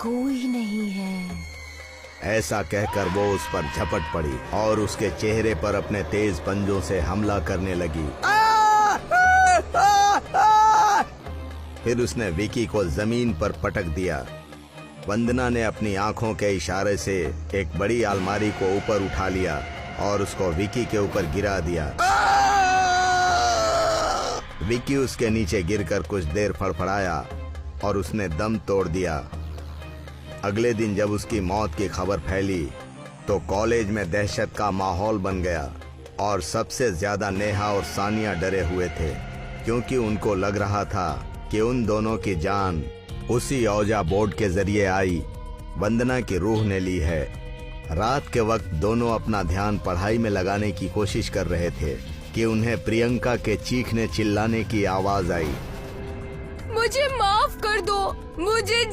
कोई नहीं है। ऐसा कहकर वो उस पर झपट पड़ी और उसके चेहरे पर अपने तेज पंजों से हमला करने लगी। फिर उसने विकी को जमीन पर पटक दिया। वंदना ने अपनी आंखों के इशारे से एक बड़ी अलमारी को ऊपर उठा लिया और उसको विकी के ऊपर गिरा दिया। विकी उसके नीचे गिरकर कुछ देर फड़फड़ाया और उसने दम तोड़ दिया। अगले दिन जब उसकी मौत की खबर फैली तो कॉलेज में दहशत का माहौल बन गया और सबसे ज्यादा नेहा और सानिया डरे हुए थे, क्योंकि उनको लग रहा था कि उन दोनों की जान उसी औजा बोर्ड के जरिए आई वंदना की रूह ने ली है। रात के वक्त दोनों अपना ध्यान पढ़ाई में लगाने की कोशिश कर रहे थे कि उन्हें प्रियंका के चीखने चिल्लाने की आवाज आई। मुझे माफ कर दो, मुझे